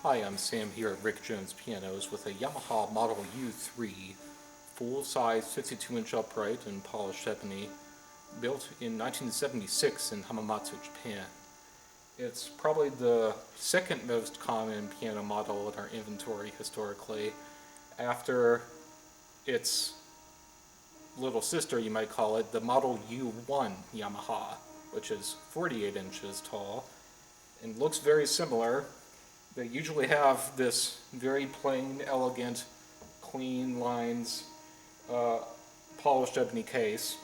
Hi, I'm Sam here at Rick Jones Pianos with a Yamaha Model U3 full-size 52-inch upright and polished ebony, built in 1976 in Hamamatsu, Japan. It's probably the second most common piano model in our inventory historically, after its little sister, you might call it, the Model U1 Yamaha, which is 48 inches tall and looks very similar. They usually have this very plain, elegant, clean lines, polished ebony case.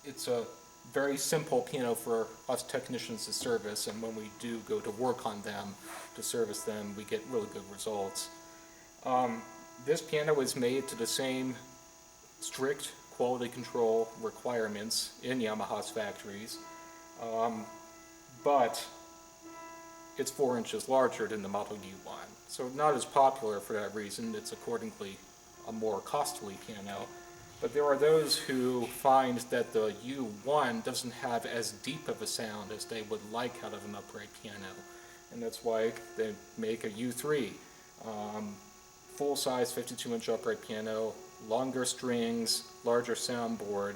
It's a very simple piano for us technicians to service, and when we do go to work on them, to service them, we get really good results. This piano is made to the same strict quality control requirements in Yamaha's factories, but it's 4 inches larger than the Model U1. So not as popular for that reason. It's accordingly a more costly piano. But there are those who find that the U1 doesn't have as deep of a sound as they would like out of an upright piano. And that's why they make a U3. Full-size 52-inch upright piano, longer strings, larger soundboard.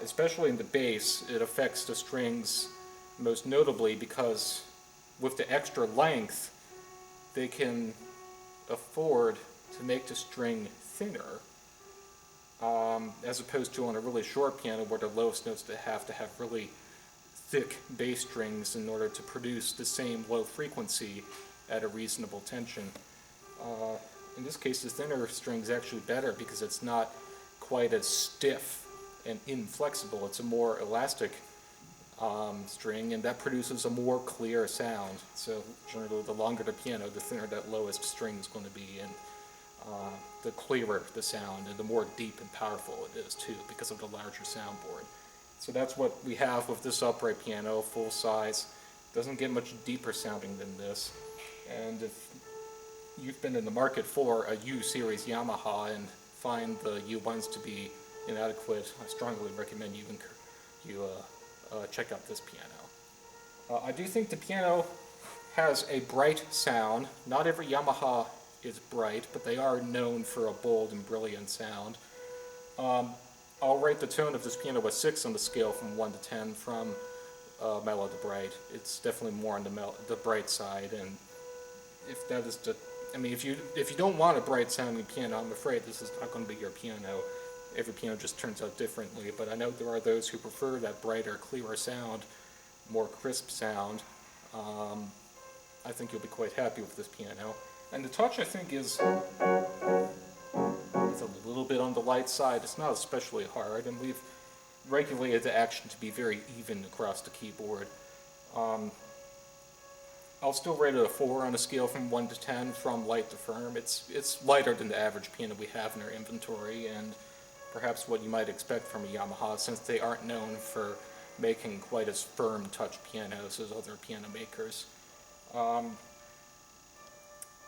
Especially in the bass, it affects the strings most notably because with the extra length, they can afford to make the string thinner, as opposed to on a really short piano where the lowest notes have to have really thick bass strings in order to produce the same low frequency at a reasonable tension. In this case, the thinner string is actually better because it's not quite as stiff and inflexible. It's a more elastic string, and that produces a more clear sound. So generally, the longer the piano, the thinner that lowest string is going to be, and the clearer the sound, and the more deep and powerful it is too, because of the larger soundboard. So that's what we have with this upright piano, full size. Doesn't get much deeper sounding than this. And if you've been in the market for a U-series Yamaha and find the U1s to be inadequate, I strongly recommend you check out this piano. I do think the piano has a bright sound. Not every Yamaha is bright, but they are known for a bold and brilliant sound. I'll rate the tone of this piano a 6 on the scale from 1 to 10, from mellow to bright. It's definitely more on the bright side, and if that is the, I mean, if you don't want a bright sounding piano, I'm afraid this is not going to be your piano. Every piano just turns out differently, but I know there are those who prefer that brighter, clearer sound, more crisp sound. I think you'll be quite happy with this piano. And the touch, I think, is a little bit on the light side. It's not especially hard, and we've regulated the action to be very even across the keyboard. I'll still rate it a 4 on a scale from 1 to 10, from light to firm. It's lighter than the average piano we have in our inventory, and perhaps what you might expect from a Yamaha, since they aren't known for making quite as firm touch pianos as other piano makers.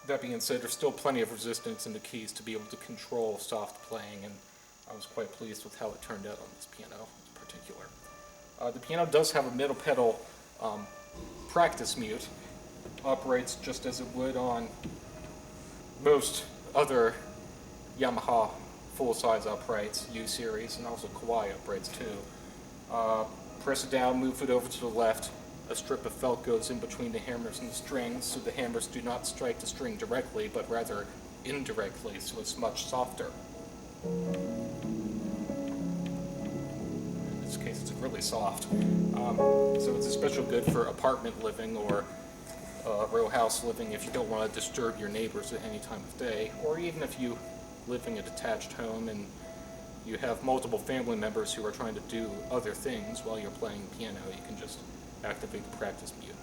That being said, there's still plenty of resistance in the keys to be able to control soft playing, and I was quite pleased with how it turned out on this piano in particular. The piano does have a middle pedal practice mute. Operates just as it would on most other Yamaha full-size uprights, U-series, and also Kawai uprights too. Press it down, move it over to the left. A strip of felt goes in between the hammers and the strings, so the hammers do not strike the string directly, but rather indirectly, so it's much softer. In this case, it's really soft. So it's especially good for apartment living or row house living if you don't want to disturb your neighbors at any time of day, or even if you live in a detached home and you have multiple family members who are trying to do other things while you're playing piano, you can just activate the practice mute.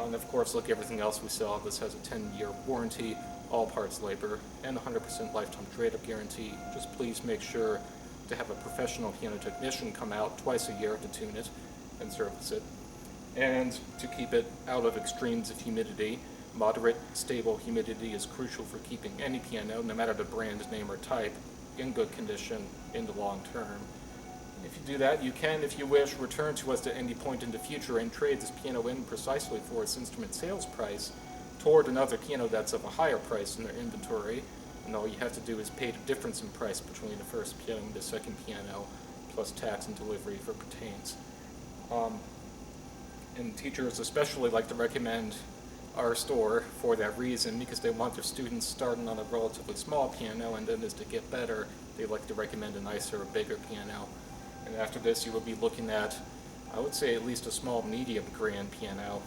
And of course, like everything else we sell, this has a 10-year warranty, all parts labor, and 100% lifetime trade-up guarantee. Just please make sure to have a professional piano technician come out twice a year to tune it and service it. And to keep it out of extremes of humidity. Moderate, stable humidity is crucial for keeping any piano, no matter the brand, name, or type, in good condition in the long term. If you do that, you can, if you wish, return to us at any point in the future and trade this piano in precisely for its instrument sales price toward another piano that's of a higher price in their inventory, and all you have to do is pay the difference in price between the first piano and the second piano, plus tax and delivery if it pertains. And teachers especially like to recommend our store for that reason, because they want their students starting on a relatively small piano, and then as they get better, they like to recommend a nicer, bigger piano. And after this, you will be looking at, I would say, at least a small, medium grand piano.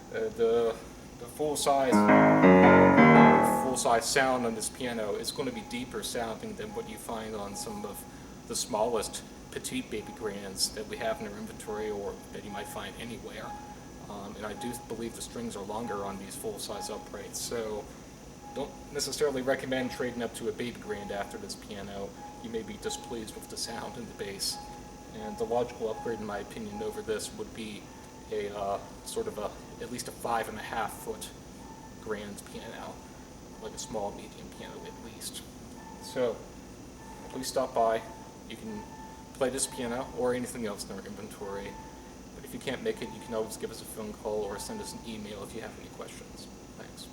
The full-size sound on this piano is going to be deeper sounding than what you find on some of the smallest petite baby grands that we have in our inventory, or that you might find anywhere. And I do believe the strings are longer on these full-size uprights, so don't necessarily recommend trading up to a baby grand after this piano. You may be displeased with the sound and the bass. And the logical upgrade, in my opinion, over this would be a sort of at least a 5.5 foot grand piano, like a small medium piano at least. So please stop by. You can play this piano or anything else in our inventory. But if you can't make it, you can always give us a phone call or send us an email if you have any questions. Thanks.